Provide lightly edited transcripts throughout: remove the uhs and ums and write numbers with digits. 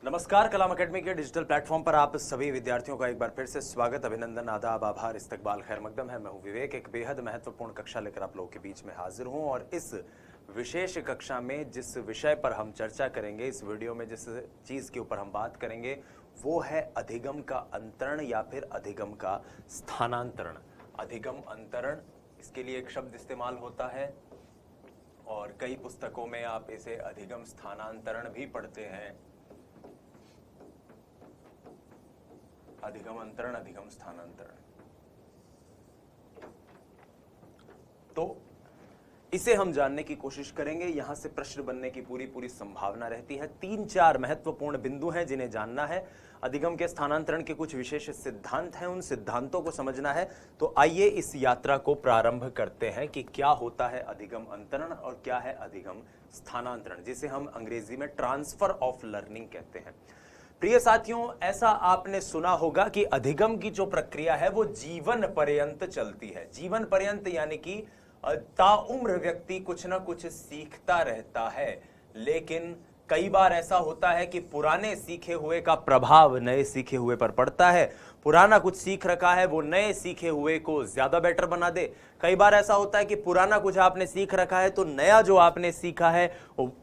नमस्कार, कलाम अकेडमी के digital platform पर आप सभी विद्यार्थियों का एक बार फिर से स्वागत, अभिनंदन, आदाब, आभार, इस्तकबाल, खैर मकदम है। मैं हूं विवेक, एक बेहद महत्वपूर्ण कक्षा लेकर आप लोगों के बीच में हाजिर हूं और इस विशेष कक्षा में जिस विषय पर हम चर्चा करेंगे, इस वीडियो में जिस चीज़ के ऊपर हम बात करेंगे वो है अधिगम का अंतरण या फिर अधिगम का स्थानांतरण। अधिगम अंतरण, इसके लिए एक शब्द इस्तेमाल होता है और कई पुस्तकों में आप इसे अधिगम स्थानांतरण भी पढ़ते हैं। अधिगम अंतरण, अधिगम स्थानांतरण। तो इसे हम जानने की कोशिश करेंगे। यहां से प्रश्न बनने की पूरी संभावना रहती है। 3-4 महत्वपूर्ण बिंदु हैं जिन्हें जानना है। अधिगम के स्थानांतरण के कुछ विशेष सिद्धांत हैं, उन सिद्धांतों को समझना है। तो आइए इस यात्रा को प्रारंभ करते हैं कि क्या होता है अधिगम अंतरण और क्या है अधिगम स्थानांतरण, जिसे हम अंग्रेजी में ट्रांसफर ऑफ लर्निंग कहते हैं। प्रिय साथियों, ऐसा आपने सुना होगा कि अधिगम की जो प्रक्रिया है वो जीवन पर्यंत चलती है। जीवन पर्यंत यानी कि ताउम्र व्यक्ति कुछ ना कुछ सीखता रहता है, लेकिन कई बार ऐसा होता है कि पुराने सीखे हुए का प्रभाव नए सीखे हुए पर पड़ता है। पुराना कुछ सीख रखा है, वो नए सीखे हुए को ज्यादा बेटर बना दे। कई बार ऐसा होता है कि पुराना कुछ आपने सीख रखा है तो नया जो आपने सीखा है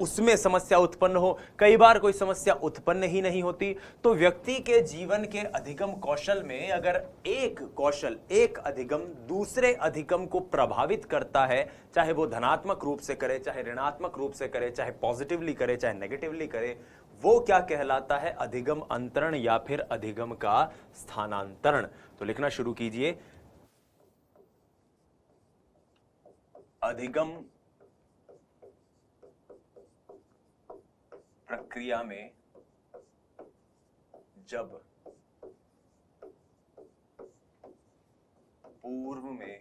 उसमें समस्या उत्पन्न हो। कई बार कोई समस्या उत्पन्न ही नहीं होती। तो व्यक्ति के जीवन के अधिगम कौशल में अगर एक कौशल, एक अधिगम दूसरे अधिगम को प्रभावित करता है, चाहे वो धनात्मक रूप से करे, चाहे ऋणात्मक रूप से करे, चाहे पॉजिटिवली करे, चाहे नेगेटिवली करे, वो क्या कहलाता है? अधिगम अंतरण या फिर अधिगम का स्थानांतरण। तो लिखना शुरू कीजिए। अधिगम प्रक्रिया में जब पूर्व में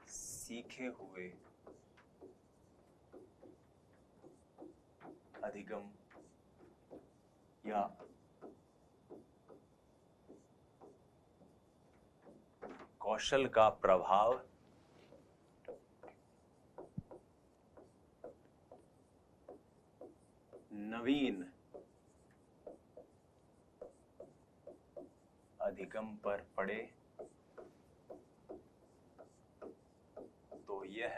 सीखे हुए अधिगम या कौशल का प्रभाव नवीन अधिगम पर पड़े तो यह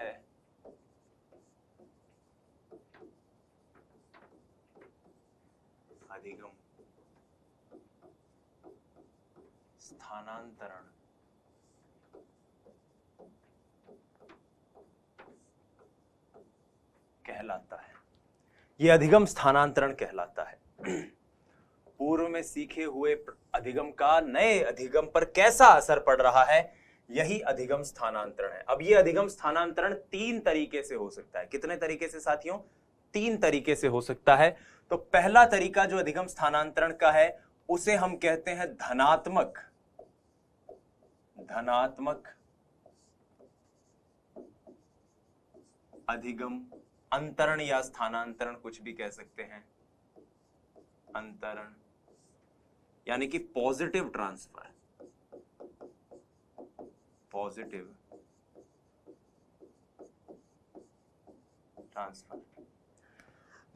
अधिगम स्थानांतरण कहलाता है। यह अधिगम स्थानांतरण कहलाता है। पूर्व में सीखे हुए अधिगम का नए अधिगम पर कैसा असर पड़ रहा है, यही अधिगम स्थानांतरण है। अब यह अधिगम स्थानांतरण 3 तरीके से हो सकता है। कितने तरीके से साथियों? 3 तरीके से हो सकता है। तो पहला तरीका जो अधिगम स्थानांतरण का है उसे हम कहते हैं धनात्मक अधिगम अंतरण या स्थानांतरण, कुछ भी कह सकते हैं। अंतरण यानी कि पॉजिटिव ट्रांसफर,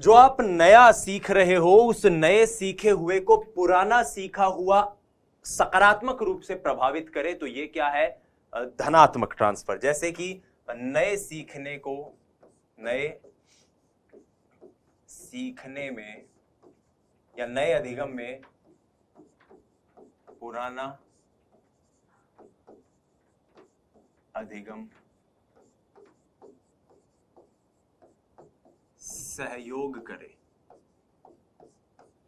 जो आप नया सीख रहे हो उस नए सीखे हुए को पुराना सीखा हुआ सकारात्मक रूप से प्रभावित करे तो ये क्या है? धनात्मक ट्रांसफर। जैसे कि नए सीखने में या नए अधिगम में पुराना अधिगम सहयोग करे।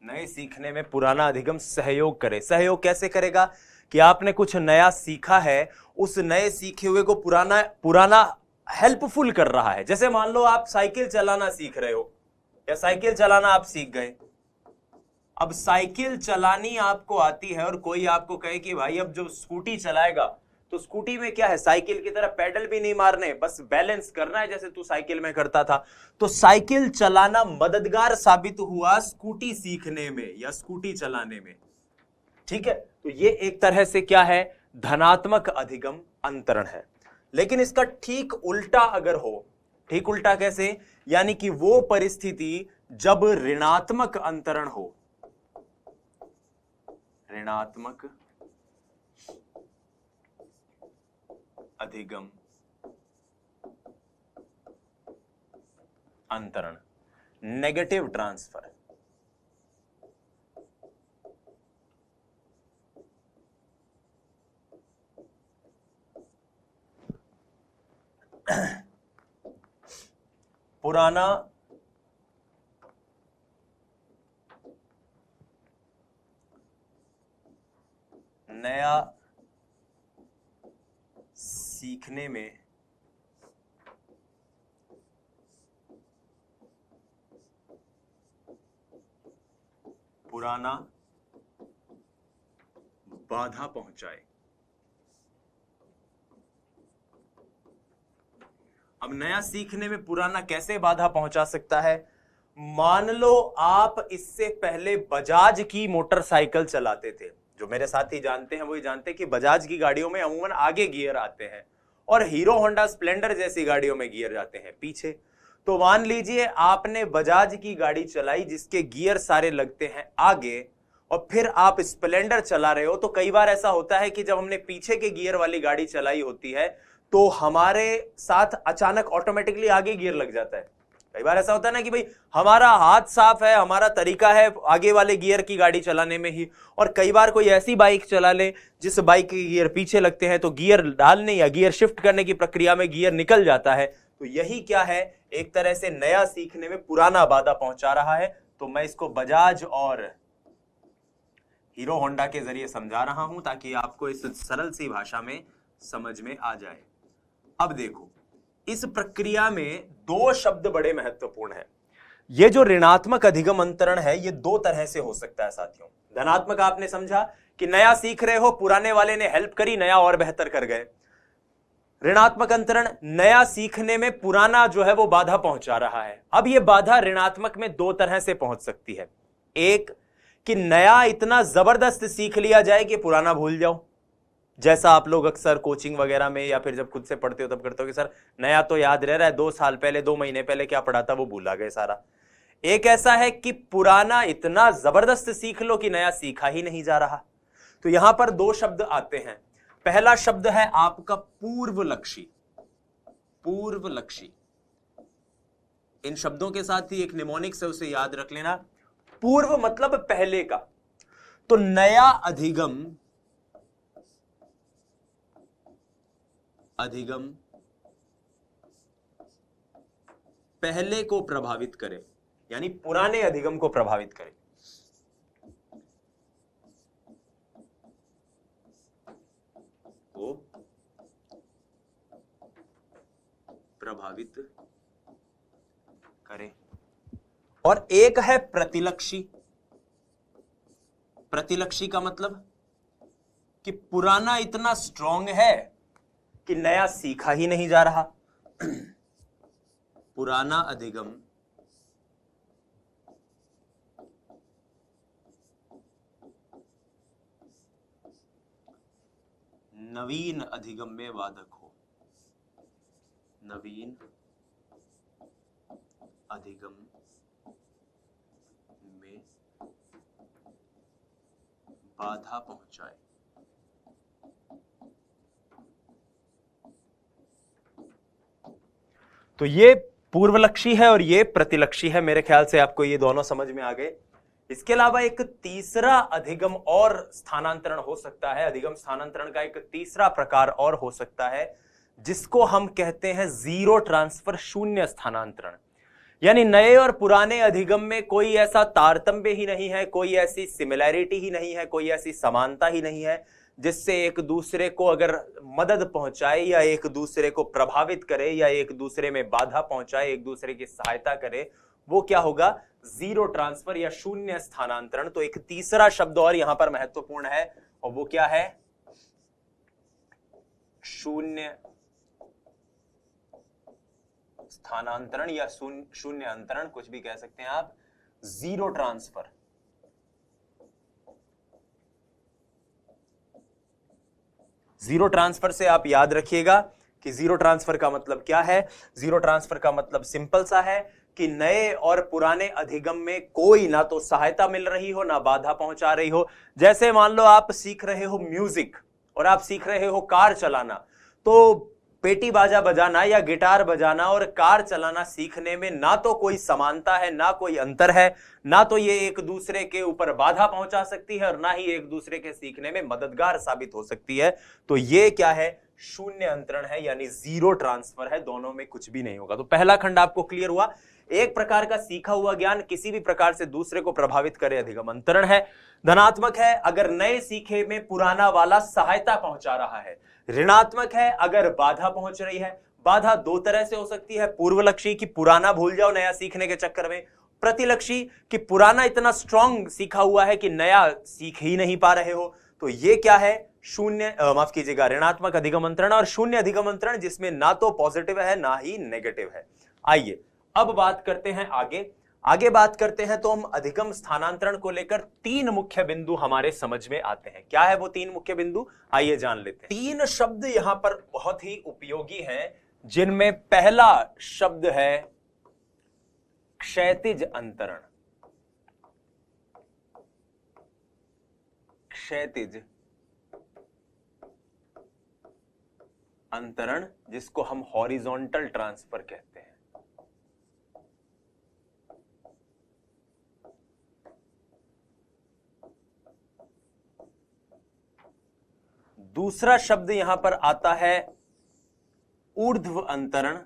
नए सीखने में पुराना अधिगम सहयोग करे। सहयोग कैसे करेगा? कि आपने कुछ नया सीखा है, उस नए सीखे हुए को पुराना हेल्पफुल कर रहा है। जैसे मान लो आप साइकिल चलाना सीख रहे हो या साइकिल चलाना आप सीख गए। अब साइकिल चलानी आपको आती है और कोई आपको कहे कि भाई अब जो स्कूटी चलाएगा तो स्कूटी में क्या है, साइकिल की तरह पेडल भी नहीं मारने, बस बैलेंस करना है जैसे तू साइकिल में करता था। तो साइकिल चलाना मददगार साबित हुआ स्कूटी सीखने में या स्कूटी चलाने में। ठीक है, तो ये एक तरह से क्या है, धनात्मक अधिगम अंतरण है। लेकिन इसका ठीक उल्टा अगर हो, ठीक उल्टा कैसे, यानी कि वो परिस्थिति जब ऋणात्मक अंतरण हो, ऋणात्मक अधिगम अंतरण, नेगेटिव ट्रांसफर, पुराना नया सीखने में पुराना बाधा पहुंचाए। अब नया सीखने में पुराना कैसे बाधा पहुंचा सकता है? मान लो आप इससे पहले बजाज की मोटरसाइकिल चलाते थे, जो मेरे साथी जानते हैं वो ये जानते हैं कि बजाज की गाड़ियों में अमूमन आगे गियर आते हैं और हीरो होंडा स्प्लेंडर जैसी गाड़ियों में गियर जाते हैं पीछे। तो मान लीजिए आपने बजाज की गाड़ी चलाई जिसके गियर सारे लगते हैं आगे, और फिर आप स्प्लेंडर चला रहे हो। तो कई बार ऐसा होता है कि जब हमने पीछे के गियर वाली गाड़ी चलाई होती है तो हमारे साथ अचानक ऑटोमेटिकली आगे गियर लग जाता है। कई बार ऐसा होता है ना कि भाई हमारा हाथ साफ है, हमारा तरीका है आगे वाले गियर की गाड़ी चलाने में ही, और कई बार कोई ऐसी बाइक चला ले जिस बाइक के गियर पीछे लगते हैं तो गियर डालने या गियर शिफ्ट करने की प्रक्रिया में गियर निकल जाता है। तो यही क्या है, एक तरह से नया सीखने में पुराना बाधा पहुंचा रहा है। तो मैं इसको बजाज और हीरो होंडा के जरिए समझा रहा हूं ताकि आपको इस सरल सी भाषा में समझ में आ जाए। अब देखो, इस प्रक्रिया में दो शब्द बड़े महत्वपूर्ण हैं। ये जो ऋणात्मक अधिगम अंतरण है ये दो तरह से हो सकता है साथियों। धनात्मक आपने समझा कि नया सीख रहे हो, पुराने वाले ने हेल्प करी, नया और बेहतर कर गए। ऋणात्मक अंतरण, नया सीखने में पुराना जो है वो बाधा पहुंचा रहा है। अब ये बाधा ऋणात्मक में दो तरह से पहुंच सकती है। एक कि नया इतना जबरदस्त सीख लिया जाए कि पुराना भूल जाओ, जैसा आप लोग अक्सर कोचिंग वगैरह में या फिर जब खुद से पढ़ते हो तब करते हो कि सर नया तो याद रह रहा है, 2 साल पहले 2 महीने पहले क्या पढ़ा था वो भूला गए सारा। एक ऐसा है कि पुराना इतना जबरदस्त सीख लो कि नया सीखा ही नहीं जा रहा। तो यहां पर दो शब्द आते हैं। पहला शब्द है आपका पूर्वलक्षी। पूर्वलक्षी, इन शब्दों के साथ ही एक निमोनिक्स है, उसे याद रख लेना। पूर्व मतलब पहले का। तो नया अधिगम पहले को प्रभावित करे, यानी पुराने अधिगम को प्रभावित करे। को प्रभावित करे। और एक है प्रतिलक्षी। प्रतिलक्षी का मतलब कि पुराना इतना स्ट्रांग है कि नया सीखा ही नहीं जा रहा। पुराना अधिगम नवीन अधिगम में बाधक हो। नवीन अधिगम में बाधा पहुंचाए। तो ये पूर्वलक्षी है और ये प्रतिलक्षी है। मेरे ख्याल से आपको ये दोनों समझ में आ गए। इसके अलावा एक तीसरा अधिगम और स्थानांतरण हो सकता है। अधिगम स्थानांतरण का एक तीसरा प्रकार और हो सकता है जिसको हम कहते हैं जीरो ट्रांसफर, शून्य स्थानांतरण। यानी नए और पुराने अधिगम में कोई ऐसा तारतम्य ही नहीं है, कोई ऐसी सिमिलैरिटी ही नहीं है, कोई ऐसी समानता ही नहीं है जिससे एक दूसरे को अगर मदद पहुंचाए या एक दूसरे को प्रभावित करे या एक दूसरे में बाधा पहुंचाए, एक दूसरे की सहायता करे, वो क्या होगा? जीरो ट्रांसफर या शून्य स्थानांतरण। तो एक तीसरा शब्द और यहां पर महत्वपूर्ण है और वो क्या है? शून्य स्थानांतरण या शून्य अंतरण, कुछ भी कह सकते हैं आप। Zero transfer. जीरो ट्रांसफर से आप याद रखिएगा कि जीरो ट्रांसफर का मतलब क्या है। जीरो ट्रांसफर का मतलब सिंपल सा है कि नए और पुराने अधिगम में कोई ना तो सहायता मिल रही हो ना बाधा पहुंचा रही हो। जैसे मान लो आप सीख रहे हो म्यूजिक और आप सीख रहे हो कार चलाना, तो पेटी बाजा बजाना या गिटार बजाना और कार चलाना सीखने में ना तो कोई समानता है ना कोई अंतर है, ना तो ये एक दूसरे के ऊपर बाधा पहुंचा सकती है और ना ही एक दूसरे के सीखने में मददगार साबित हो सकती है। तो ये क्या है, शून्य अंतरण है, यानी जीरो ट्रांसफर है, दोनों में कुछ भी नहीं होगा। तो पहला खंड आपको क्लियर हुआ। एक प्रकार का सीखा हुआ ज्ञान किसी भी प्रकार से दूसरे को प्रभावित करे, अधिगम अंतरण है। धनात्मक है अगर नए सीखे में पुराना वाला सहायता पहुंचा रहा है। ऋणात्मक है अगर बाधा पहुंच रही है। बाधा दो तरह से हो सकती है, पूर्वलक्षी कि पुराना भूल जाओ नया सीखने के चक्कर में, प्रतिलक्षी कि पुराना इतना स्ट्रांग सीखा हुआ है कि नया सीख ही नहीं पा रहे हो। तो ये क्या है, शून्य माफ कीजिएगा ऋणात्मक अधिगम अंतरण और शून्य अधिगम अंतरण, जिसमें ना तो पॉजिटिव है ना ही नेगेटिव है। आइए अब बात करते हैं आगे बात करते हैं तो हम अधिगम स्थानांतरण को लेकर तीन मुख्य बिंदु हमारे समझ में आते हैं। क्या है वो तीन मुख्य बिंदु, आइए जान लेते हैं। तीन शब्द यहां पर बहुत ही उपयोगी हैं, जिनमें पहला शब्द है क्षैतिज अंतरण। क्षैतिज अंतरण, जिसको हम हॉरिजॉन्टल ट्रांसफर कहते हैं। दूसरा शब्द यहां पर आता है ऊर्ध्व अंतरण।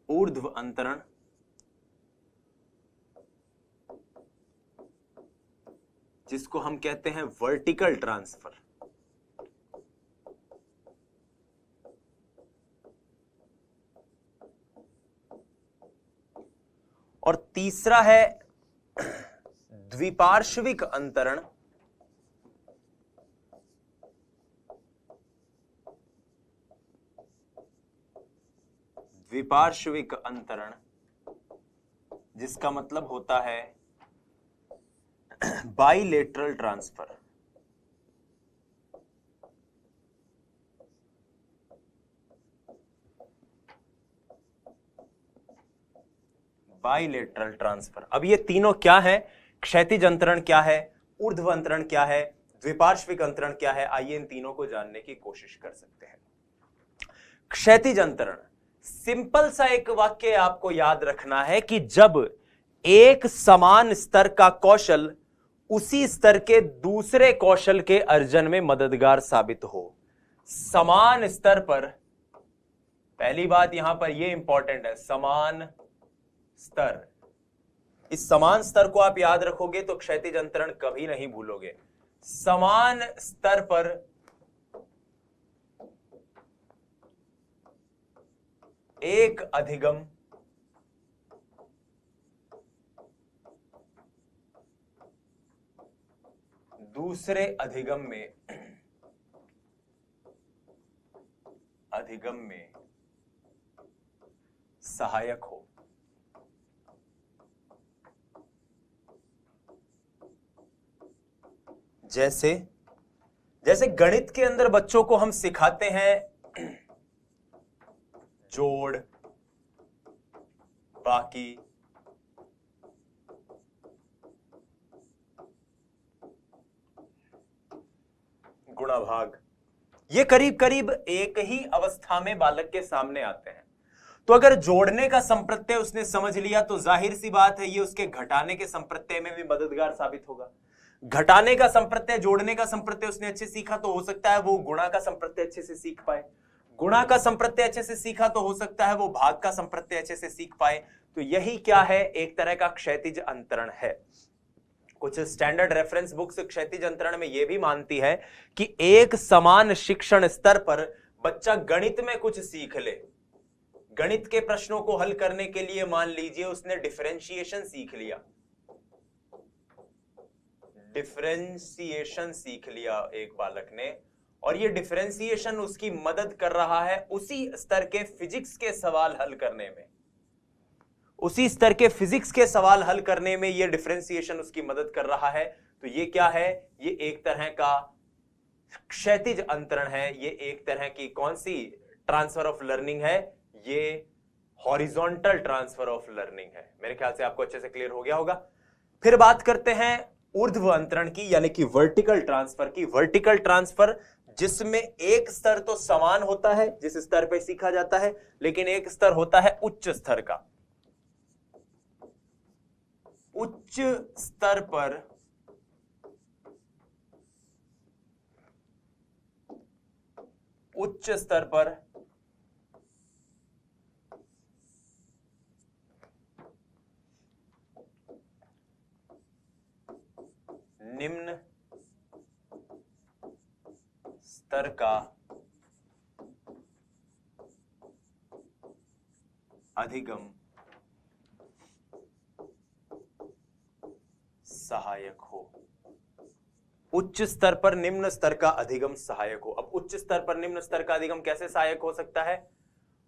ऊर्ध्व अंतरण जिसको हम कहते हैं वर्टिकल ट्रांसफर। और तीसरा है द्विपार्श्विक अंतरण। द्विपार्श्विक अंतरण जिसका मतलब होता है बाइलेटरल ट्रांसफर। Bilateral transfer. अब ये तीनों क्या है, क्षैतिज अंतरण क्या है, ऊर्ध्व अंतरण क्या है, द्विपार्श्विक अंतरण क्या है, आइए इन तीनों को जानने की कोशिश कर सकते हैं। क्षैतिज अंतरण, सिंपल सा एक वाक्य आपको याद रखना है कि जब एक समान स्तर का कौशल उसी स्तर के दूसरे कौशल के अर्जन में मददगार साबित हो। समान स्तर पर, पहली बात यहां पर यह इंपॉर्टेंट है, समान स्तर। इस समान स्तर को आप याद रखोगे तो क्षैतिज अंतरण कभी नहीं भूलोगे। समान स्तर पर एक अधिगम दूसरे अधिगम में सहायक हो। जैसे गणित के अंदर बच्चों को हम सिखाते हैं जोड़, बाकी, गुणा भाग, ये करीब करीब एक ही अवस्था में बालक के सामने आते हैं। तो अगर जोड़ने का संप्रत्यय उसने समझ लिया तो जाहिर सी बात है ये उसके घटाने के संप्रत्यय में भी मददगार साबित होगा। घटाने का संप्रत्यय, जोड़ने का संप्रत्यय उसने अच्छे सीखा तो हो सकता है वो गुणा का संप्रत्यय अच्छे से सीख पाए। गुणा का संप्रत्यय अच्छे से सीखा तो हो सकता है वो भाग का संप्रत्यय अच्छे से सीख पाए। तो यही क्या है, एक तरह का क्षैतिज अंतरण है। कुछ स्टैंडर्ड रेफरेंस बुक्स क्षैतिज अंतरण में यह भी मानती है कि एक समान शिक्षण स्तर पर बच्चा गणित में कुछ सीख ले। गणित के प्रश्नों को हल करने के लिए मान लीजिए उसने डिफरेंशिएशन सीख लिया, डिफरेंशिएशन सीख लिया एक बालक ने, और ये डिफरेंशिएशन उसकी मदद कर रहा है उसी स्तर के फिजिक्स के सवाल हल करने में। उसी स्तर के फिजिक्स के सवाल हल करने में ये डिफरेंशिएशन उसकी मदद कर रहा है। तो ये क्या है, ये एक तरह का क्षैतिज अंतरण है। ये एक तरह की कौन सी ट्रांसफर ऑफ लर्निंग है, ये हॉरिजॉन्टल ट्रांसफर ऑफ लर्निंग है। मेरे ख्याल से आपको अच्छे से क्लियर हो गया होगा। फिर बात करते हैं ऊर्ध्व अंतरण की, यानी कि वर्टिकल ट्रांसफर की। वर्टिकल ट्रांसफर जिसमें एक स्तर तो समान होता है जिस स्तर पे सीखा जाता है, लेकिन एक स्तर होता है उच्च स्तर का। उच्च स्तर पर उच्च स्तर पर निम्न स्तर का अधिगम सहायक हो। उच्च स्तर पर निम्न स्तर का अधिगम सहायक हो। अब उच्च स्तर पर निम्न स्तर का अधिगम कैसे सहायक हो सकता है?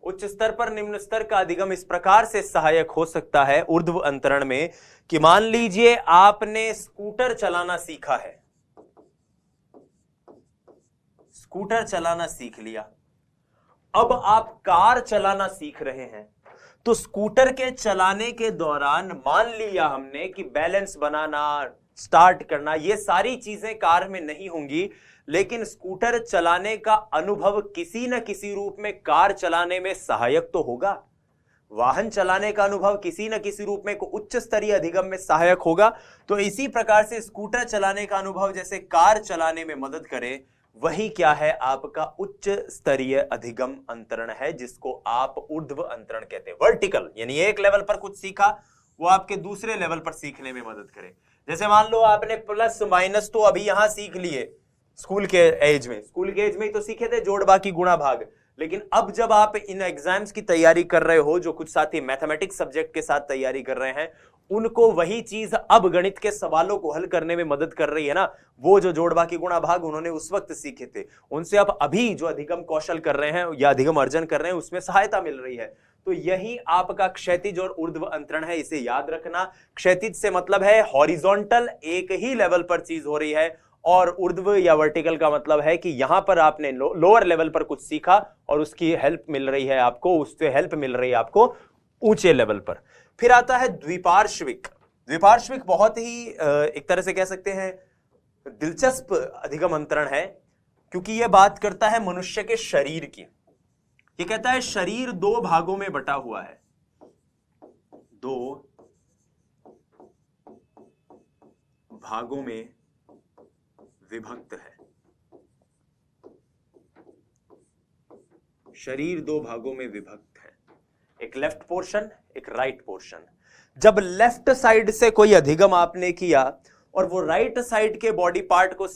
उच्च स्तर पर निम्न स्तर का अधिगम इस प्रकार से सहायक हो सकता है ऊर्ध्व अंतरण में कि मान लीजिए आपने स्कूटर चलाना सीखा है, स्कूटर चलाना सीख लिया, अब आप कार चलाना सीख रहे हैं। तो स्कूटर के चलाने के दौरान मान लिया हमने कि बैलेंस बनाना, स्टार्ट करना, ये सारी चीजें कार में नहीं होंगी, लेकिन स्कूटर चलाने का अनुभव किसी न किसी रूप में कार चलाने में सहायक तो होगा। वाहन चलाने का अनुभव किसी न किसी रूप में उच्च स्तरीय अधिगम में सहायक होगा। तो इसी प्रकार से स्कूटर चलाने का अनुभव जैसे कार चलाने में मदद करे, वही क्या है? आपका उच्च स्तरीय अधिगम अंतरण है, जिसको आप ऊर्ध्व अंतरण कहते हैं। वर्टिकल यानी एक लेवल पर कुछ सीखा, वो आपके दूसरे लेवल पर सीखने में मदद करे। जैसे मान लो आपने प्लस माइनस तो अभी यहां सीख लिए स्कूल के एज में ही तो सीखे थे, जोड़ बाकी गुणा भाग। लेकिन अब जब आप इन एग्जाम्स की तैयारी कर रहे हो, जो कुछ साथी मैथमेटिक्स सब्जेक्ट के साथ तैयारी कर रहे हैं, उनको वही चीज अब गणित के सवालों को हल करने में मदद कर रही है ना। वो जो जोड़ बाकी गुणा भाग उन्होंने उस वक्त सीखे थे, उनसे अब अभी जो अधिगम कौशल कर रहे हैं या अधिगम अर्जन कर रहे हैं, उसमें सहायता मिल रही है। तो यही आपका क्षैतिज और ऊर्ध्व अंतरण है, इसे याद रखना। क्षैतिज से मतलब है हॉरिजॉन्टल, एक ही लेवल पर चीज हो रही है, और ऊर्ध्व या वर्टिकल का मतलब है कि यहां पर आपने लोअर लेवल पर कुछ सीखा और उसकी हेल्प मिल रही है आपको, उससे हेल्प मिल रही है आपको ऊंचे लेवल पर। फिर आता है द्विपार्श्विक। द्विपार्श्विक बहुत ही एक तरह से कह सकते हैं दिलचस्प अधिगम अंतरण है, क्योंकि यह बात करता है मनुष्य के शरीर की। ये कहता है शरीर दो भागों में बटा हुआ है, दो भागों में विभक्त है। शरीर दो भागों में विभक्त है, एक लेफ्ट पोर्शन, एक राइट पोर्शन। जब लेफ्ट साइड से कोई अधिगम आपने किया और वो राइट साइड के बॉडी पार्ट को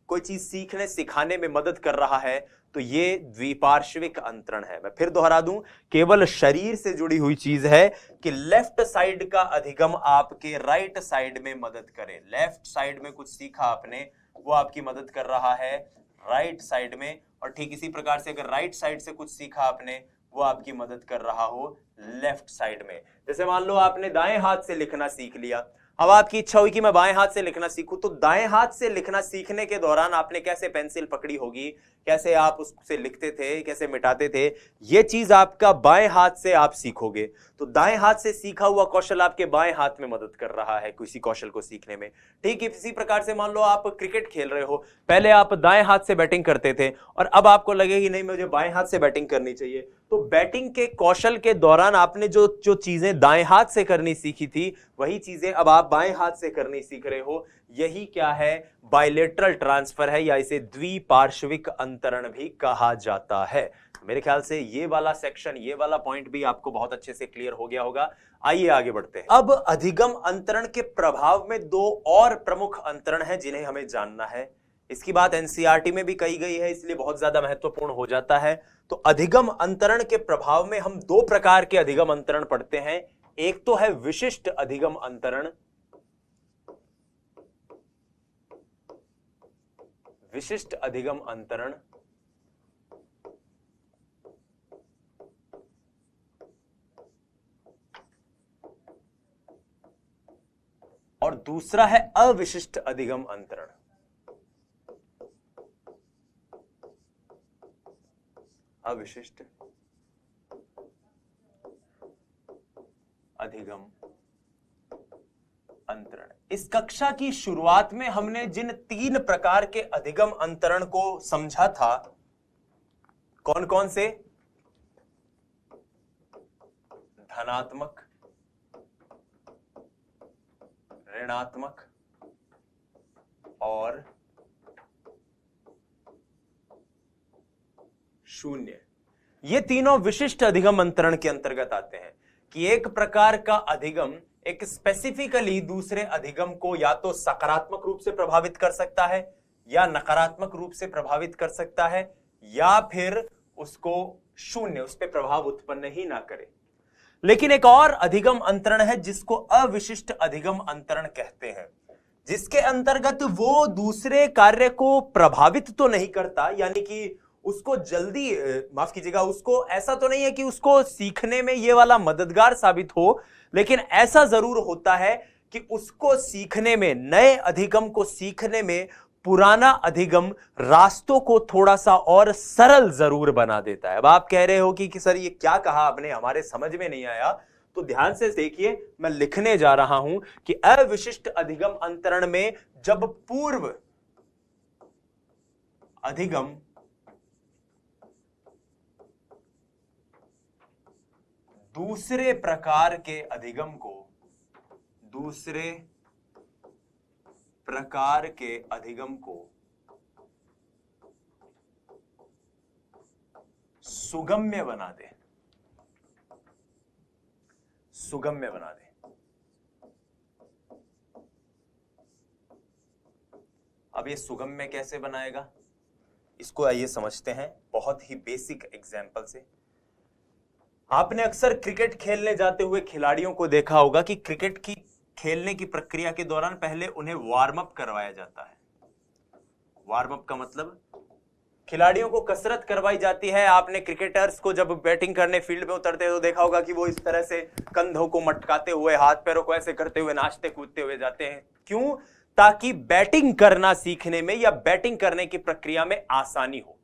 कोई चीज सीखने सिखाने में मदद कर रहा है, तो ये द्विपार्श्विक अंतरण है। मैं फिर दोहरा दूं, केवल शरीर से जुड़ी हुई चीज है कि लेफ्ट साइड का अधिगम आपके राइट साइड में मदद करे। लेफ्ट साइड में कुछ सीखा आपने, वो आपकी मदद कर रहा है राइट साइड में, और ठीक इसी प्रकार से अगर राइट साइड से कुछ सीखा आपने, वो आपकी मदद कर रहा हो लेफ्ट साइड में। जैसे मान लो आपने दाएं हाथ से लिखना सीख लिया, अब आपकी इच्छा हुई कि मैं बाएं हाथ से लिखना सीखूं, तो दाएं हाथ से लिखना सीखने के दौरान आपने कैसे पेंसिल पकड़ी होगी, कैसे आप उससे लिखते थे, कैसे मिटाते थे, ये चीज आपका बाएं हाथ से आप सीखोगे। तो दाएं हाथ से सीखा हुआ कौशल आपके बाएं हाथ में मदद कर रहा है किसी कौशल को सीखने में। ठीक इसी प्रकार से मान लो आप क्रिकेट खेल रहे हो, पहले आप दाएं हाथ से बैटिंग करते थे और अब आपको लगे कि नहीं मुझे बाएं हाथ से बैटिंग करनी चाहिए, तो बैटिंग के कौशल के दौरान आपने जो जो चीजें दाएं हाथ से करनी सीखी थी, वही चीजें अब आप बाएं हाथ से करनी सीख रहे हो। यही क्या है? बायलेटरल ट्रांसफर है, या इसे द्विपार्श्विक अंतरण भी कहा जाता है। मेरे ख्याल से ये वाला सेक्शन, ये वाला पॉइंट भी आपको बहुत अच्छे से क्लियर हो गया होगा। आइए आगे बढ़ते हैं। अब अधिगम अंतरण के प्रभाव में दो और प्रमुख अंतरण हैं जिन्हें हमें जानना है। इसकी बात एनसीईआरटी में भी कही गई है, इसलिए बहुत ज्यादा महत्वपूर्ण हो जाता है। तो अधिगम अंतरण के प्रभाव में हम दो प्रकार के अधिगम अंतरण पढ़ते हैं। एक तो है विशिष्ट अधिगम अंतरण, विशिष्ट अधिगम अंतरण, और दूसरा है अविशिष्ट अधिगम अंतरण। अविशिष्ट अधिगम अंतरण। इस कक्षा की शुरुआत में हमने जिन 3 प्रकार के अधिगम अंतरण को समझा था, कौन कौन से? धनात्मक, ऋणात्मक और शून्य। ये तीनों विशिष्ट अधिगम अंतरण के अंतर्गत आते हैं कि एक प्रकार का अधिगम एक स्पेसिफिकली दूसरे अधिगम को या तो सकारात्मक रूप से प्रभावित कर सकता है या नकारात्मक रूप से प्रभावित कर सकता है, या फिर उसको शून्य, उस पर प्रभाव उत्पन्न ही ना करे। लेकिन एक और अधिगम अंतरण है जिसको अविशिष्ट अधिगम अंतरण कहते हैं, जिसके अंतर्गत वो दूसरे कार्य को प्रभावित तो नहीं करता, यानी कि उसको जल्दी, माफ कीजिएगा, उसको ऐसा तो नहीं है कि उसको सीखने में ये वाला मददगार साबित हो, लेकिन ऐसा जरूर होता है कि उसको सीखने में, नए अधिगम को सीखने में पुराना अधिगम रास्तों को थोड़ा सा और सरल जरूर बना देता है। अब आप कह रहे हो कि सर ये क्या कहा आपने, हमारे समझ में नहीं आया, तो ध्यान से देखिए, मैं लिखने जा रहा हूं कि अविशिष्ट अधिगम अंतरण में जब पूर्व अधिगम दूसरे प्रकार के अधिगम को, दूसरे प्रकार के अधिगम को सुगम्य बना दे, सुगम्य बना दे। अब ये सुगम्य कैसे बनाएगा, इसको आइए समझते हैं बहुत ही बेसिक एग्जांपल से। आपने अक्सर क्रिकेट खेलने जाते हुए खिलाड़ियों को देखा होगा कि क्रिकेट की खेलने की प्रक्रिया के दौरान पहले उन्हें वार्म अप करवाया जाता है। वार्म अप का मतलब खिलाड़ियों को कसरत करवाई जाती है। आपने क्रिकेटर्स को जब बैटिंग करने फील्ड में उतरते हो देखा होगा कि वो इस तरह से कंधों को मटकाते हुए, हाथ पैरों को ऐसे करते हुए, नाचते कूदते हुए जाते हैं। क्यों? ताकि बैटिंग करना सीखने में या बैटिंग करने की प्रक्रिया में आसानी हो।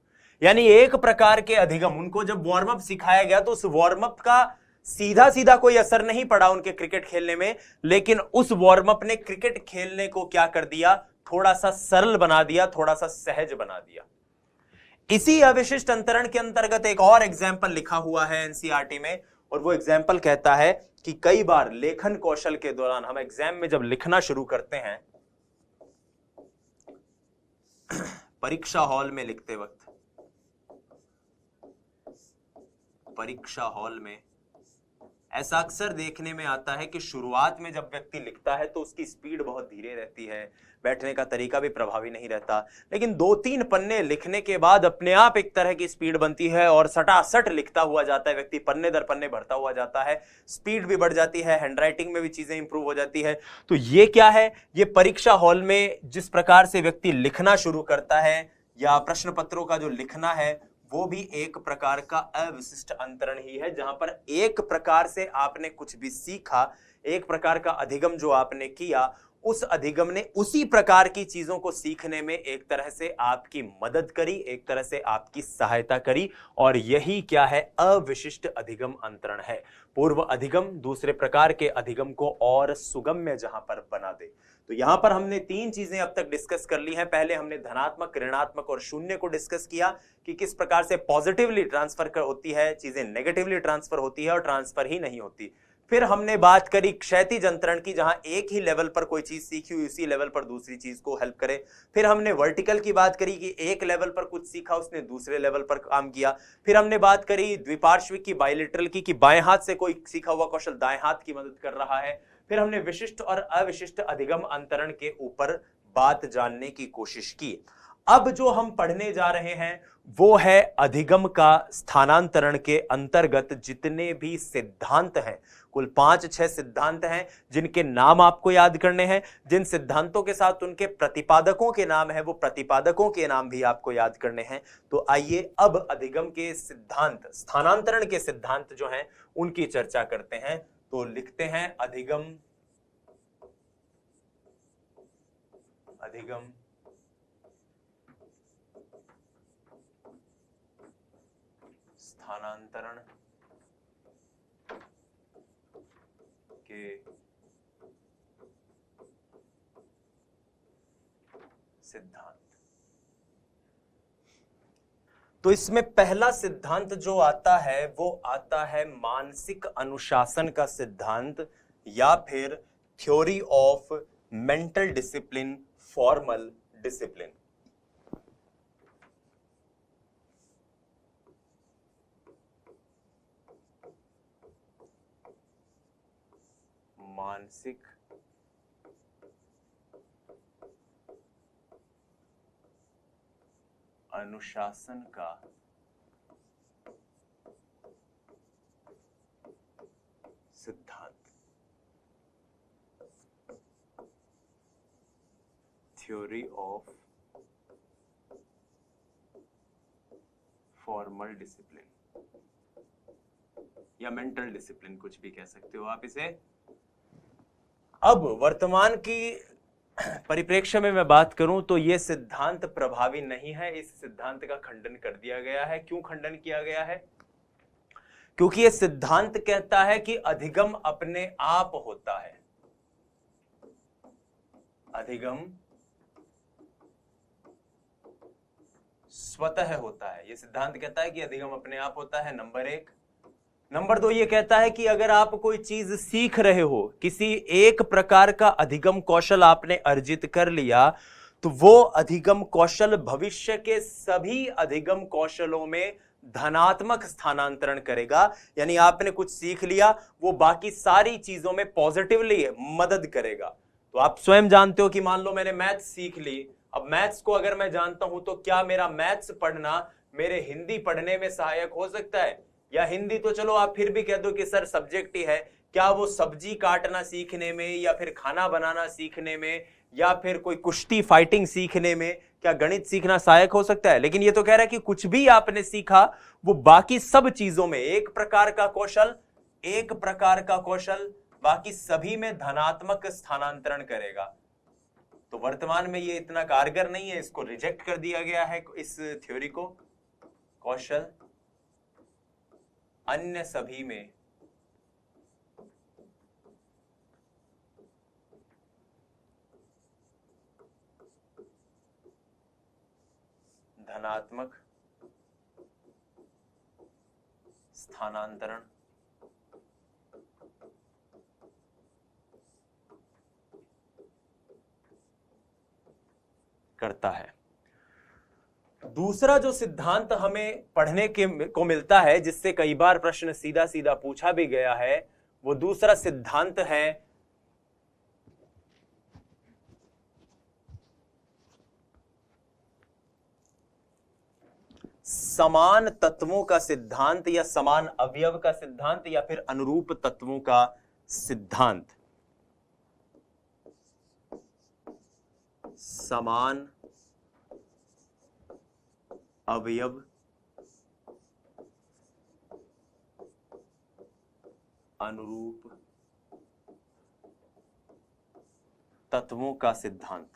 यानी एक प्रकार के अधिगम, उनको जब वार्म अप सिखाया गया तो उस वार्म अप का सीधा सीधा कोई असर नहीं पड़ा उनके क्रिकेट खेलने में, लेकिन उस वार्म अप ने क्रिकेट खेलने को क्या कर दिया, थोड़ा सा सरल बना दिया, थोड़ा सा सहज बना दिया। इसी अविशिष्ट अंतरण के अंतर्गत एक और एग्जाम्पल लिखा हुआ है एनसीईआरटी में, और वो एग्जाम्पल कहता है कि कई बार लेखन कौशल के दौरान, हम एग्जाम में जब लिखना शुरू करते हैं, परीक्षा हॉल में लिखते वक्त, परीक्षा हॉल में ऐसा अक्सर देखने में आता है कि शुरुआत में जब व्यक्ति लिखता है तो उसकी स्पीड बहुत धीरे रहती है, बैठने का तरीका भी प्रभावी नहीं रहता, लेकिन 2-3 पन्ने लिखने के बाद अपने आप एक तरह की स्पीड बनती है और सटासट लिखता हुआ जाता है व्यक्ति, पन्ने दर पन्ने भरता हुआ जाता है, स्पीड भी बढ़ जाती है, हैंडराइटिंग में भी चीजें इंप्रूव हो जाती है। तो ये क्या है? ये परीक्षा हॉल में जिस प्रकार से व्यक्ति लिखना शुरू करता है, या प्रश्न पत्रों का जो लिखना है, वो भी एक प्रकार का अविशिष्ट अंतरण ही है, जहां पर एक प्रकार से आपने कुछ भी सीखा, एक प्रकार का अधिगम जो आपने किया, उस अधिगम ने उसी प्रकार की चीजों को सीखने में एक तरह से आपकी मदद करी, एक तरह से आपकी सहायता करी, और यही क्या है? अविशिष्ट अधिगम अंतरण है। पूर्व अधिगम दूसरे प्रकार के अधिगम को और सुगम्य जहां पर बना दे। तो यहां पर हमने 3 चीजें अब तक डिस्कस कर ली हैं। पहले हमने धनात्मक, ऋणात्मक और शून्य को डिस्कस किया कि किस प्रकार से पॉजिटिवली ट्रांसफर होती है चीजें, नेगेटिवली ट्रांसफर होती है और ट्रांसफर ही नहीं होती। फिर हमने बात करी क्षैतिज अंतरण की, जहां एक ही लेवल पर कोई चीज सीखी हुई उसी लेवल पर दूसरी चीज को हेल्प करे। फिर हमने वर्टिकल की बात करी कि एक लेवल पर कुछ सीखा, उसने दूसरे लेवल पर काम किया। फिर हमने बात करी द्विपार्श्विक की, बायलिटरल की, कि बाएं हाथ से कोई सीखा हुआ कौशल दाएं हाथ की मदद कर रहा है। फिर हमने विशिष्ट और अविशिष्ट अधिगम अंतरण के ऊपर बात जानने की कोशिश की। अब जो हम पढ़ने जा रहे हैं वो है अधिगम का स्थानांतरण के अंतर्गत जितने भी सिद्धांत हैं, कुल 5-6 सिद्धांत हैं जिनके नाम आपको याद करने हैं। जिन सिद्धांतों के साथ उनके प्रतिपादकों के नाम है, वो प्रतिपादकों के नाम भी आपको याद करने हैं। तो आइए अब अधिगम के सिद्धांत, स्थानांतरण के सिद्धांत जो हैं उनकी चर्चा करते हैं। तो लिखते हैं अधिगम, अधिगम स्थानांतरण के सिद्धांत। तो इसमें पहला सिद्धांत जो आता है वो आता है मानसिक अनुशासन का सिद्धांत, या फिर theory of mental discipline, formal discipline. मानसिक अनुशासन का सिद्धांत, थ्योरी ऑफ फॉर्मल डिसिप्लिन या मेंटल डिसिप्लिन, कुछ भी कह सकते हो आप इसे। अब वर्तमान की परिप्रेक्ष्य में मैं बात करूं तो यह सिद्धांत प्रभावी नहीं है। इस सिद्धांत का खंडन कर दिया गया है। क्यों खंडन किया गया है? क्योंकि यह सिद्धांत कहता है कि अधिगम अपने आप होता है। अधिगम स्वतः होता है। यह सिद्धांत कहता है कि अधिगम अपने आप होता है, नंबर एक। नंबर दो, ये कहता है कि अगर आप कोई चीज सीख रहे हो, किसी एक प्रकार का अधिगम कौशल आपने अर्जित कर लिया, तो वो अधिगम कौशल भविष्य के सभी अधिगम कौशलों में धनात्मक स्थानांतरण करेगा। यानी आपने कुछ सीख लिया, वो बाकी सारी चीजों में पॉजिटिवली मदद करेगा। तो आप स्वयं जानते हो कि मान लो मैंने मैथ्स सीख ली, अब मैथ्स को अगर मैं जानता हूं तो क्या मेरा मैथ्स पढ़ना मेरे हिंदी पढ़ने में सहायक हो सकता है? या हिंदी तो चलो आप फिर भी कह दो कि सर सब्जेक्ट ही है, क्या वो सब्जी काटना सीखने में या फिर खाना बनाना सीखने में या फिर कोई कुश्ती फाइटिंग सीखने में क्या गणित सीखना सहायक हो सकता है? लेकिन ये तो कह रहा है कि कुछ भी आपने सीखा वो बाकी सब चीजों में एक प्रकार का कौशल बाकी सभी में धनात्मक स्थानांतरण करेगा। तो वर्तमान में ये इतना कारगर नहीं है, इसको रिजेक्ट कर दिया गया है, इस थ्योरी को। कौशल अन्य सभी में धनात्मक स्थानांतरण करता है। दूसरा जो सिद्धांत हमें पढ़ने को मिलता है, जिससे कई बार प्रश्न सीधा सीधा पूछा भी गया है, वो दूसरा सिद्धांत है समान तत्वों का सिद्धांत या समान अवयव का सिद्धांत या फिर अनुरूप तत्वों का सिद्धांत। समान अवयव अनुरूप तत्वों का सिद्धांत।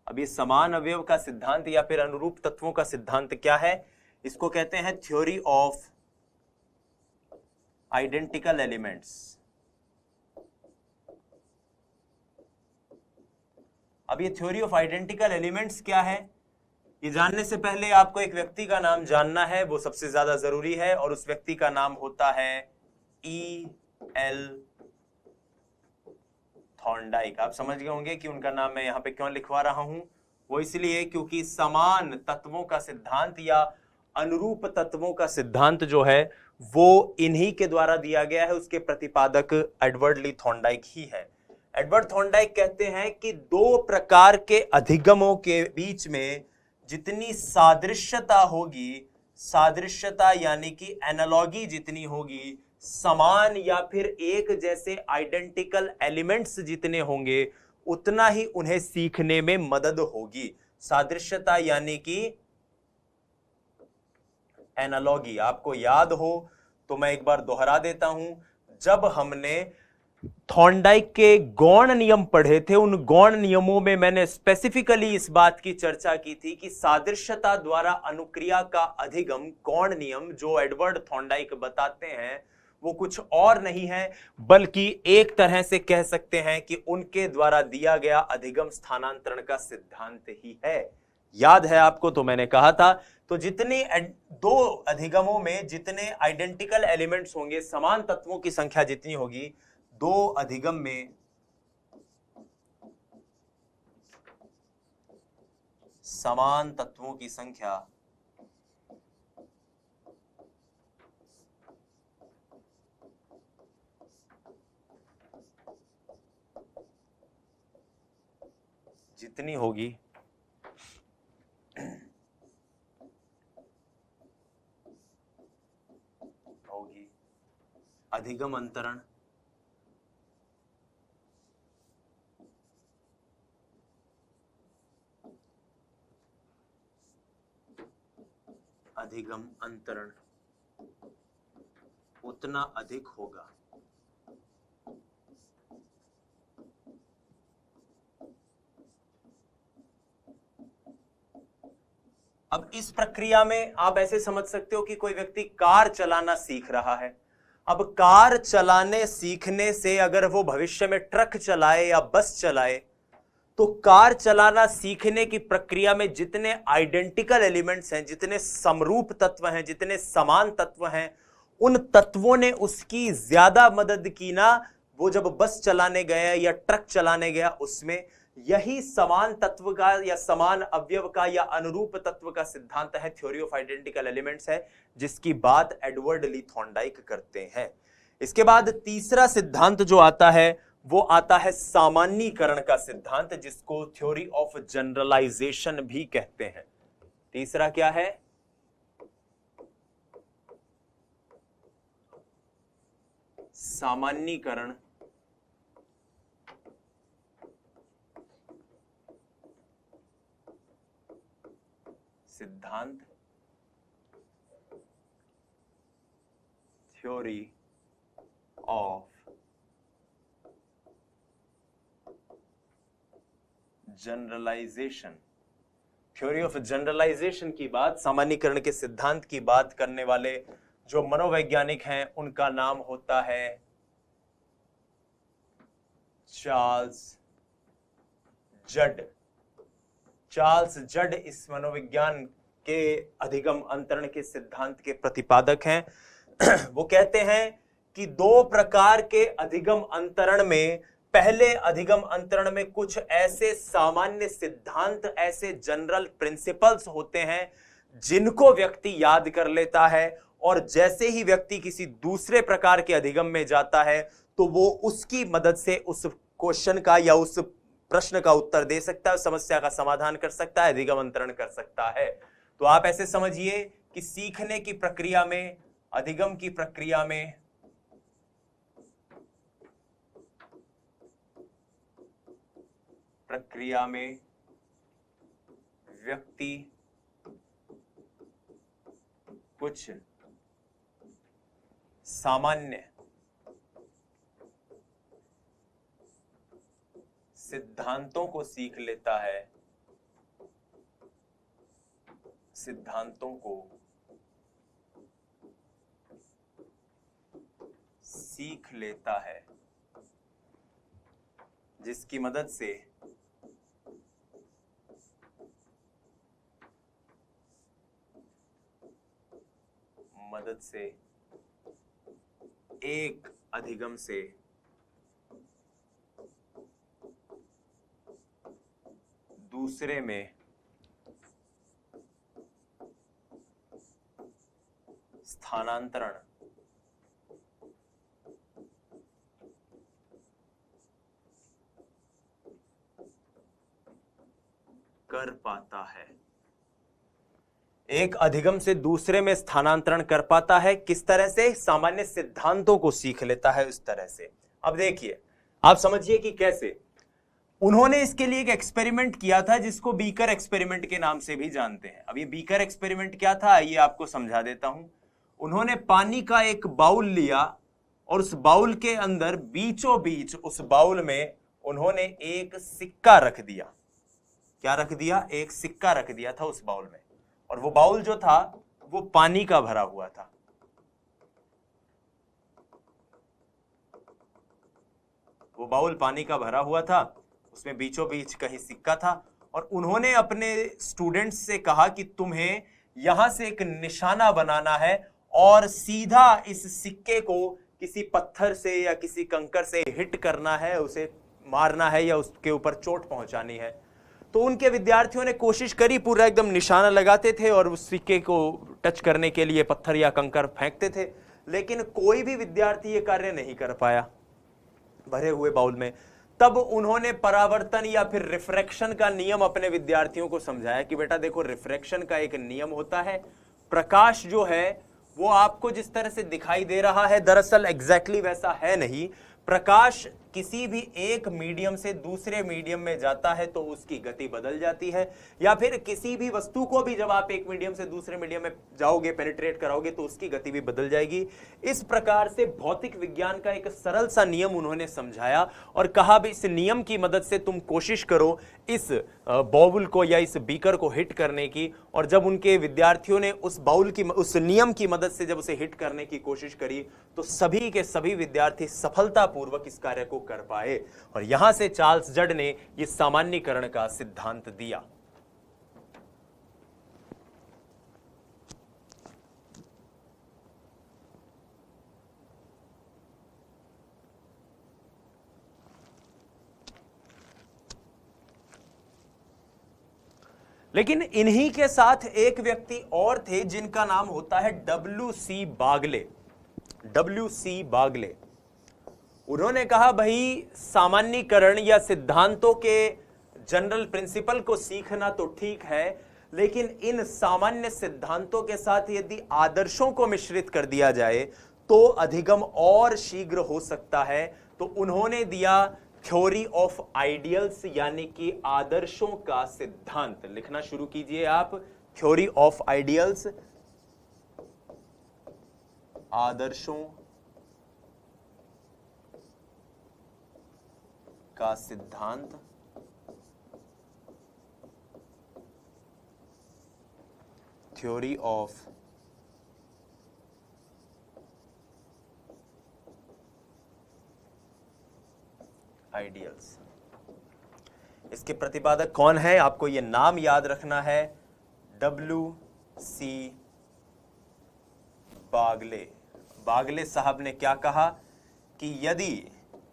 अब ये समान अवयव का सिद्धांत या फिर अनुरूप तत्वों का सिद्धांत क्या है? इसको कहते हैं थ्योरी ऑफ आइडेंटिकल एलिमेंट्स। अब ये थ्योरी ऑफ आइडेंटिकल एलिमेंट्स क्या है, ये जानने से पहले आपको एक व्यक्ति का नाम जानना है, वो सबसे ज्यादा जरूरी है, और उस व्यक्ति का नाम होता है E.L. थॉर्नडाइक। आप समझ गए होंगे कि उनका नाम मैं यहां पे क्यों लिखवा रहा हूं। वो इसलिए क्योंकि समान तत्वों का सिद्धांत या अनुरूप तत्वों का सिद्धांत जो है वो इन्हीं के द्वारा दिया गया है। उसके प्रतिपादक एडवर्ड ली थॉर्नडाइक ही है। एडवर्ड थॉर्नडाइक कहते हैं कि दो प्रकार के अधिगमों के बीच में जितनी सादृश्यता होगी, सादृश्यता यानी कि एनालॉजी जितनी होगी, समान या फिर एक जैसे आइडेंटिकल एलिमेंट्स जितने होंगे, उतना ही उन्हें सीखने में मदद होगी। सादृश्यता यानी कि एनालॉजी। आपको याद हो तो मैं एक बार दोहरा देता हूं, जब हमने थॉर्नडाइक के गौण नियम पढ़े थे, उन गौण नियमों में मैंने स्पेसिफिकली इस बात की चर्चा की थी कि सादृश्यता द्वारा अनुक्रिया का अधिगम गौण नियम जो एडवर्ड थॉर्नडाइक बताते हैं वो कुछ और नहीं है बल्कि एक तरह से कह सकते हैं कि उनके द्वारा दिया गया अधिगम स्थानांतरण का सिद्धांत ही है। याद है आपको, तो मैंने कहा था तो जितने दो अधिगमों में जितने आइडेंटिकल एलिमेंट्स होंगे, समान तत्वों की संख्या जितनी होगी, दो अधिगम में समान तत्वों की संख्या जितनी होगी अधिगम अंतरण उतना अधिक होगा। अब इस प्रक्रिया में आप ऐसे समझ सकते हो कि कोई व्यक्ति कार चलाना सीख रहा है। अब कार चलाने सीखने से अगर वो भविष्य में ट्रक चलाए या बस चलाए तो कार चलाना सीखने की प्रक्रिया में जितने आइडेंटिकल एलिमेंट्स हैं, जितने समरूप तत्व हैं, जितने समान तत्व हैं, उन तत्वों ने उसकी ज्यादा मदद की ना। वो जब बस चलाने गया या ट्रक चलाने गया उसमें यही समान तत्व का या समान अवयव का या अनुरूप तत्व का सिद्धांत है, थ्योरी ऑफ आइडेंटिकल एलिमेंट्स है, जिसकी बात एडवर्ड ली थॉर्नडाइक करते हैं। इसके बाद तीसरा सिद्धांत जो आता है वो आता है सामान्यीकरण का सिद्धांत, जिसको थ्योरी ऑफ जनरलाइजेशन भी कहते हैं। तीसरा क्या है? सामान्यीकरण सिद्धांत, theory of generalization. Theory of generalization की बात, सामान्यीकरण के सिद्धांत की बात करने वाले जो मनोवैज्ञानिक हैं उनका नाम होता है चार्ल्स जड। चार्ल्स जड इस मनोविज्ञान के अधिगम अंतरण के सिद्धांत के प्रतिपादक हैं। वो कहते हैं कि दो प्रकार के अधिगम अंतरण में, पहले अधिगम अंतरण में कुछ ऐसे सामान्य सिद्धांत, ऐसे जनरल प्रिंसिपल्स होते हैं जिनको व्यक्ति याद कर लेता है, और जैसे ही व्यक्ति किसी दूसरे प्रकार के अधिगम में जाता है तो वो उसकी मदद से उस क्वेश्चन का या उस प्रश्न का उत्तर दे सकता है, समस्या का समाधान कर सकता है, अधिगम अंतरण कर सकता है। तो आप ऐसे समझिए कि सीखने की प्रक्रिया में, अधिगम की प्रक्रिया में व्यक्ति कुछ सामान्य सिद्धांतों को सीख लेता है, सिद्धांतों को सीख लेता है जिसकी मदद से एक अधिगम से दूसरे में स्थानांतरण कर पाता है। एक अधिगम से दूसरे में स्थानांतरण कर पाता है किस तरह से? सामान्य सिद्धांतों को सीख लेता है उस तरह से। अब देखिए, आप समझिए कि कैसे। उन्होंने इसके लिए एक एक्सपेरिमेंट किया था जिसको बीकर एक्सपेरिमेंट के नाम से भी जानते हैं। अब ये बीकर एक्सपेरिमेंट क्या था, ये आपको समझा देता हूं। उन्होंने पानी का एक बाउल लिया और उस बाउल के अंदर बीचों बीच उस बाउल में उन्होंने एक सिक्का रख दिया। क्या रख दिया? एक सिक्का रख दिया था उस बाउल में, और वो बाउल जो था वो पानी का भरा हुआ था। वो बाउल पानी का भरा हुआ था, उसमें बीचों बीच कहीं सिक्का था, और उन्होंने अपने स्टूडेंट्स से कहा कि तुम्हें यहां से एक निशाना बनाना है और सीधा इस सिक्के को किसी पत्थर से या किसी कंकर से हिट करना है, उसे मारना है या उसके ऊपर चोट पहुंचानी है। तो उनके विद्यार्थियों ने कोशिश करी, पूरा एकदम निशाना लगाते थे और उस सिक्के को टच करने के लिए पत्थर या कंकर फेंकते थे, लेकिन कोई भी विद्यार्थी ये कार्य नहीं कर पाया भरे हुए बाउल में। तब उन्होंने परावर्तन या फिर रिफ्रैक्शन का नियम अपने विद्यार्थियों को समझाया कि बेटा देखो, रिफ्रैक्शन का एक नियम होता है, प्रकाश जो है वो आपको जिस तरह से दिखाई दे रहा है दरअसल एग्जैक्टली वैसा है नहीं। प्रकाश किसी भी एक मीडियम से दूसरे मीडियम में जाता है तो उसकी गति बदल जाती है, या फिर किसी भी वस्तु को भी जब आप एक मीडियम से दूसरे मीडियम में जाओगे, पेनिट्रेट कराओगे, तो उसकी गति भी बदल जाएगी। इस प्रकार से भौतिक विज्ञान का एक सरल सा नियम उन्होंने समझाया और कहा भी इस नियम की मदद से तुम कोशिश करो इस बाउल को या इस बीकर को हिट करने की। और जब उनके विद्यार्थियों ने उस बाउल की, उस नियम की मदद से जब उसे हिट करने की कोशिश करी, तो सभी के सभी विद्यार्थी सफलतापूर्वक इस कार्य को कर पाए। और यहां से चार्ल्स जड ने इस सामान्यीकरण का सिद्धांत दिया। लेकिन इन्हीं के साथ एक व्यक्ति और थे जिनका नाम होता है W.C. बागले। W.C. बागले, उन्होंने कहा भाई सामान्यीकरण या सिद्धांतों के जनरल प्रिंसिपल को सीखना तो ठीक है, लेकिन इन सामान्य सिद्धांतों के साथ यदि आदर्शों को मिश्रित कर दिया जाए तो अधिगम और शीघ्र हो सकता है। तो उन्होंने दिया थ्योरी ऑफ आइडियल्स, यानी कि आदर्शों का सिद्धांत। लिखना शुरू कीजिए आप, थ्योरी ऑफ आइडियल्स, आदर्शों का सिद्धांत। Theory of ideals. इसके प्रतिपादक कौन है? आपको यह नाम याद रखना है, W.C. बागले। बागले साहब ने क्या कहा कि यदि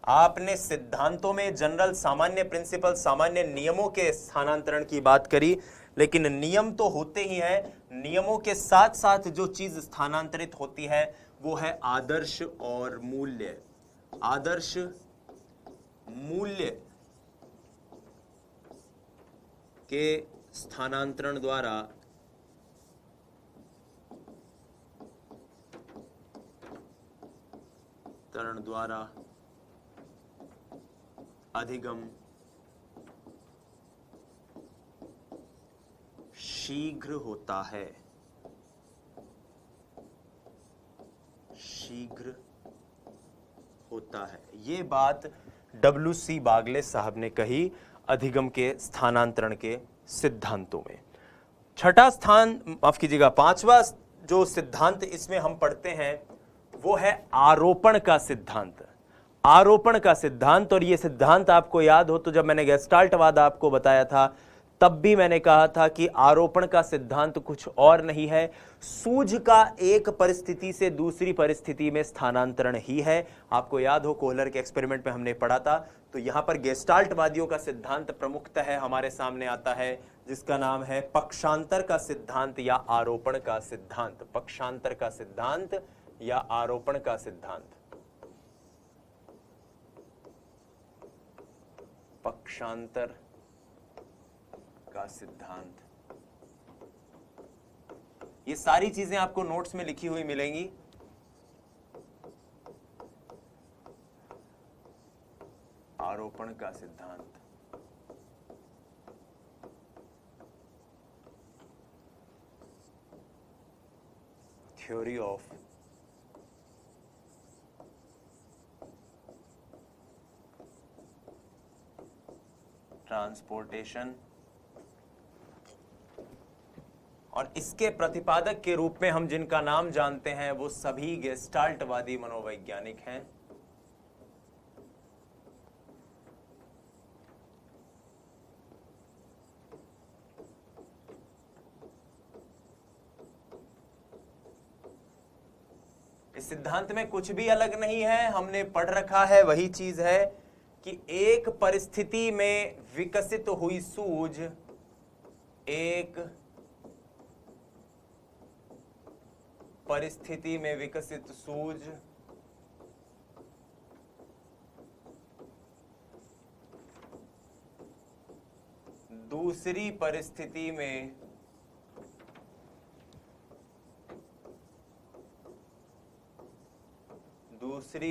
आपने सिद्धांतों में जनरल सामान्य प्रिंसिपल, सामान्य नियमों के स्थानांतरण की बात करी, लेकिन नियम तो होते ही हैं, नियमों के साथ साथ जो चीज स्थानांतरित होती है वो है आदर्श और मूल्य। आदर्श, मूल्य के स्थानांतरण द्वारा अधिगम शीघ्र होता है। शीघ्र होता है, ये बात W.C. बागले साहब ने कही अधिगम के स्थानांतरण के सिद्धांतों में। छठा स्थान, माफ कीजिएगा, पांचवा जो सिद्धांत इसमें हम पढ़ते हैं वो है आरोपण का सिद्धांत। आरोपण का सिद्धांत, और ये सिद्धांत आपको याद हो तो जब मैंने गेस्टाल्टवाद आपको बताया था तब भी मैंने कहा था कि आरोपण का सिद्धांत कुछ और नहीं है, सूझ का एक परिस्थिति से दूसरी परिस्थिति में स्थानांतरण ही है। आपको याद हो कोहलर के एक्सपेरिमेंट में हमने पढ़ा था। तो यहां पर गेस्टाल्टवादियों का सिद्धांत प्रमुखतः है हमारे सामने आता है, जिसका नाम है पक्षांतर का सिद्धांत या आरोपण का सिद्धांत। पक्षांतर का सिद्धांत या आरोपण का सिद्धांत। पक्षांतर का सिद्धांत, ये सारी चीजें आपको नोट्स में लिखी हुई मिलेंगी। आरोपण का सिद्धांत, थ्योरी ऑफ ट्रांसपोर्टेशन, और इसके प्रतिपादक के रूप में हम जिनका नाम जानते हैं वो सभी गेस्टाल्टवादी मनोवैज्ञानिक हैं। इस सिद्धांत में कुछ भी अलग नहीं है, हमने पढ़ रखा है वही चीज है कि एक परिस्थिति में विकसित हुई सूझ एक परिस्थिति में विकसित सूझ दूसरी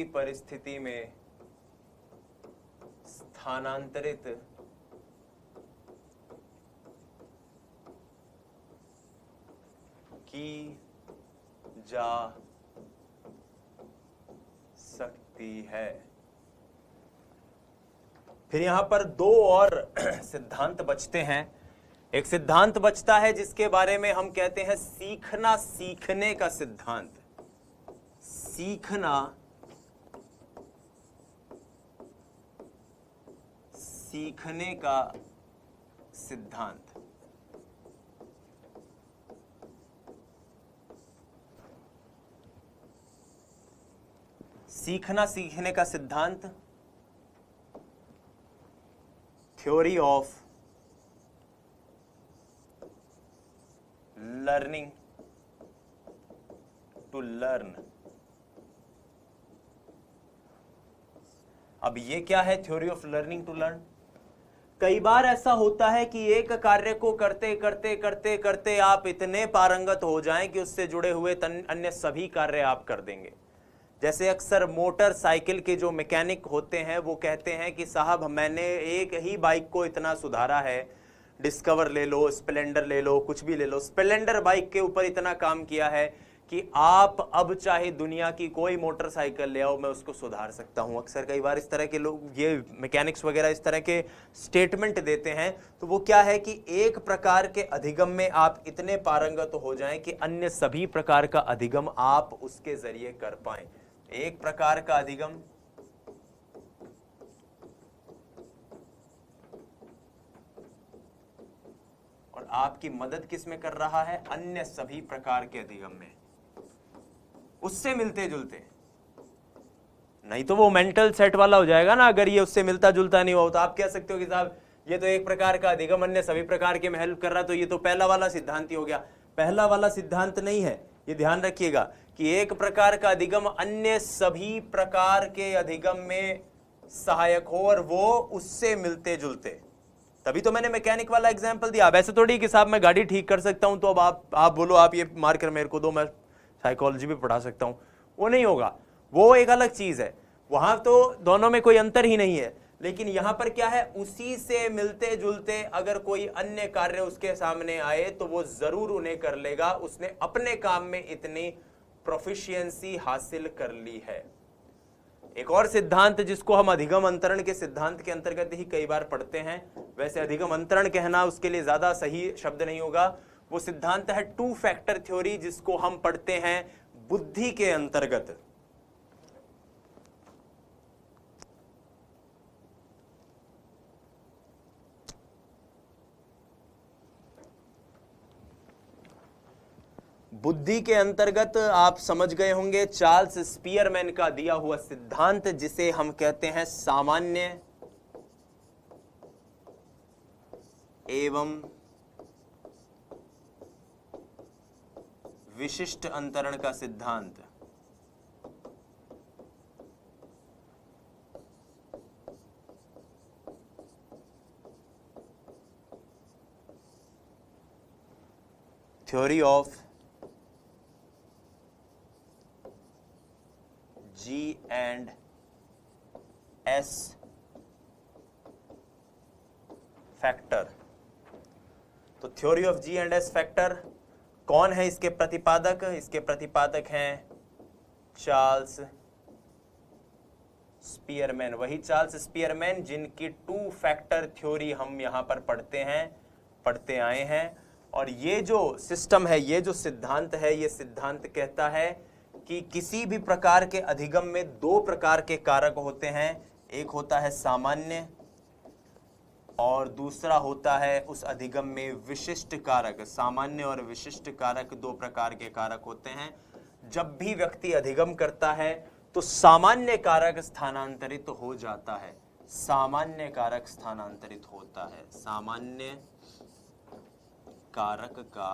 परिस्थिति में स्थानांतरित की जा सकती है। फिर यहां पर दो और सिद्धांत बचते हैं। एक सिद्धांत बचता है जिसके बारे में हम कहते हैं सीखना सीखने का सिद्धांत। सीखना सीखने का सिद्धांत। सीखना सीखने का सिद्धांत, theory of learning to learn. अब ये क्या है theory of learning to learn? कई बार ऐसा होता है कि एक कार्य को करते करते करते करते आप इतने पारंगत हो जाएं कि उससे जुड़े हुए अन्य सभी कार्य आप कर देंगे। जैसे अक्सर मोटरसाइकिल के जो मैकेनिक होते हैं वो कहते हैं कि साहब मैंने एक ही बाइक को इतना सुधारा है, डिस्कवर ले लो, स्प्लेंडर ले लो, कुछ भी ले लो, स्प्लेंडर बाइक के ऊपर इतना काम किया है कि आप अब चाहे दुनिया की कोई मोटरसाइकिल ले आओ मैं उसको सुधार सकता हूं। अक्सर कई बार इस तरह के लोग, ये मैकेनिक्स वगैरह इस तरह के स्टेटमेंट देते हैं। तो वो क्या है कि एक प्रकार के अधिगम में आप इतने पारंगत हो जाएं कि अन्य सभी प्रकार का अधिगम आप उसके जरिए कर पाएं। एक प्रकार का अधिगम और आपकी मदद किस में कर रहा है? अन्य सभी प्रकार के अधिगम में, उससे मिलते जुलते। नहीं तो वो मेंटल सेट वाला हो जाएगा ना, अगर ये उससे मिलता जुलता नहीं हो तो आप कह सकते हो कि साहब ये तो एक प्रकार का अधिगम अन्य सभी प्रकार के में हेल्प कर रहा, तो ये तो पहला वाला सिद्धांत ही हो गया। पहला वाला सिद्धांत नहीं है, ये ध्यान रखिएगा कि एक प्रकार का अधिगम अन्य सभी प्रकार के अधिगम में सहायक हो और वो उससे मिलते जुलते। तभी तो मैंने मैकेनिक वाला एग्जांपल दिया। वैसे थोड़ी कि साहब मैं गाड़ी ठीक कर सकता हूं तो अब आप बोलो आप ये मार्कर मेरे को दो, मैं साइकोलॉजी भी पढ़ा सकता हूं, वो नहीं होगा, वो एक अलग चीज है। वहां तो दोनों में कोई अंतर ही नहीं है। लेकिन यहां पर क्या है, उसी से मिलते जुलते अगर कोई अन्य कार्य उसके सामने आए तो वो जरूर उन्हें कर लेगा। उसने अपने काम में इतनी प्रोफिशिएंसी हासिल कर ली है। एक और सिद्धांत जिसको हम अधिगम अंतरण के सिद्धांत के अंतर्गत ही कई बार पढ़ते हैं, वैसे अधिगम अंतरण कहना उसके लिए ज्यादा सही शब्द नहीं होगा, वो सिद्धांत है टू फैक्टर थ्योरी, जिसको हम पढ़ते हैं बुद्धि के अंतर्गत। बुद्धि के अंतर्गत आप समझ गए होंगे चार्ल्स स्पीयरमैन का दिया हुआ सिद्धांत, जिसे हम कहते हैं सामान्य एवं विशिष्ट अंतरण का सिद्धांत। Theory of G and S factor. तो theory of G and S factor कौन है इसके प्रतिपादक? इसके प्रतिपादक हैं चार्ल्स स्पीयरमैन, वही चार्ल्स स्पीयरमैन जिनकी टू फैक्टर थ्योरी हम यहां पर पढ़ते आए हैं। और ये जो सिस्टम है, ये जो सिद्धांत है, ये सिद्धांत कहता है कि किसी भी प्रकार के अधिगम में दो प्रकार के कारक होते हैं, एक होता है सामान्य और दूसरा होता है उस अधिगम में विशिष्ट कारक। सामान्य और विशिष्ट कारक दो प्रकार के कारक होते हैं। जब भी व्यक्ति अधिगम करता है तो सामान्य कारक स्थानांतरित हो जाता है, सामान्य कारक स्थानांतरित होता है, सामान्य कारक का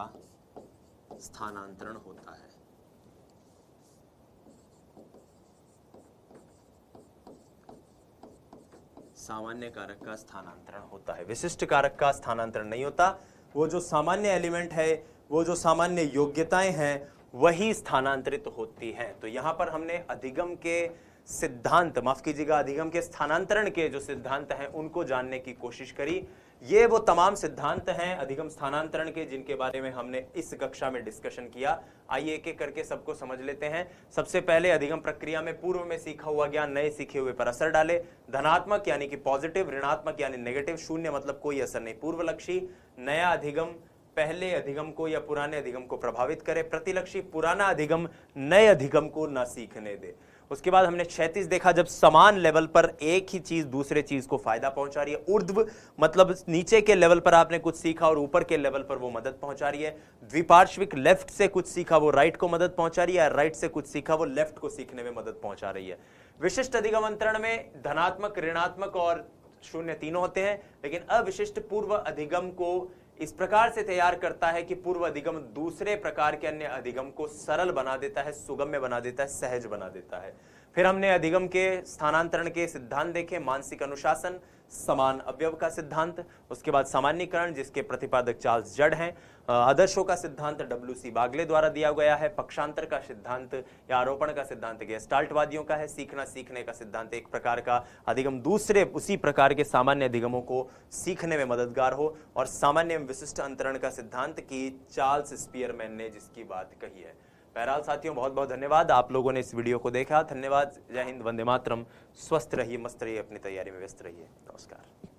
स्थानांतरण होता है। सामान्य कारक का स्थानांतरण होता है, विशिष्ट कारक का स्थानांतरण नहीं होता। वो जो सामान्य एलिमेंट है, वो जो सामान्य योग्यताएं हैं, वही स्थानांतरित होती हैं। तो यहां पर हमने अधिगम के सिद्धांत, माफ कीजिएगा, अधिगम के स्थानांतरण के जो सिद्धांत हैं उनको जानने की कोशिश करी। ये वो तमाम सिद्धांत हैं अधिगम स्थानांतरण के जिनके बारे में हमने इस कक्षा में डिस्कशन किया। आइए एक एक करके सबको समझ लेते हैं। सबसे पहले, अधिगम प्रक्रिया में पूर्व में सीखा हुआ ज्ञान नए सीखे हुए पर असर डाले। धनात्मक यानी कि पॉजिटिव, ऋणात्मक यानी नेगेटिव, शून्य मतलब कोई असर नहीं। पूर्वलक्षी, नया अधिगम पहले अधिगम को या पुराने अधिगम को प्रभावित करे। प्रतिलक्षी, पुराना अधिगम नए अधिगम को ना सीखने दे। उसके बाद हमने 36 देखा, जब समान लेवल पर एक ही चीज दूसरे चीज को फायदा पहुंचा रही है। ऊर्ध्व मतलब नीचे के लेवल पर आपने कुछ सीखा और ऊपर के लेवल पर वो मदद पहुंचा रही है। द्विपार्श्विक, लेफ्ट से कुछ सीखा वो राइट को मदद पहुंचा रही है, राइट से कुछ सीखा वो लेफ्ट को सीखने में मदद पहुंचा रही है। विशिष्ट अधिगम अंतरण में धनात्मक, ऋणात्मक और शून्य तीनों होते हैं, लेकिन अविशिष्ट पूर्व अधिगम को इस प्रकार से तैयार करता है कि पूर्व अधिगम दूसरे प्रकार के अन्य अधिगम को सरल बना देता है, सुगम्य बना देता है, सहज बना देता है। फिर हमने अधिगम के स्थानांतरण के सिद्धांत देखे, मानसिक अनुशासन, समान अवयव का सिद्धांत, उसके बाद सामान्यीकरण जिसके प्रतिपादक चार्ल्स जड़ हैं, आदर्शों का सिद्धांत WC बागले द्वारा दिया गया है, पक्षांतर का सिद्धांत या आरोपण का सिद्धांत गेस्टाल्टवादियों का है, सीखना सीखने का सिद्धांत एक प्रकार का अधिगम दूसरे उसी प्रकार के सामान्य अधिगमों को सीखने में मददगार हो, और सामान्य एवं विशिष्ट अंतरण का सिद्धांत की चार्ल्स स्पीयरमैन ने जिसकी बात कही है। बहरहाल साथियों, बहुत बहुत धन्यवाद आप लोगों ने इस वीडियो को देखा। धन्यवाद, जय हिंद, वंदे मातरम। स्वस्थ रहिए, मस्त रहिए, अपनी तैयारी में व्यस्त रहिए। नमस्कार।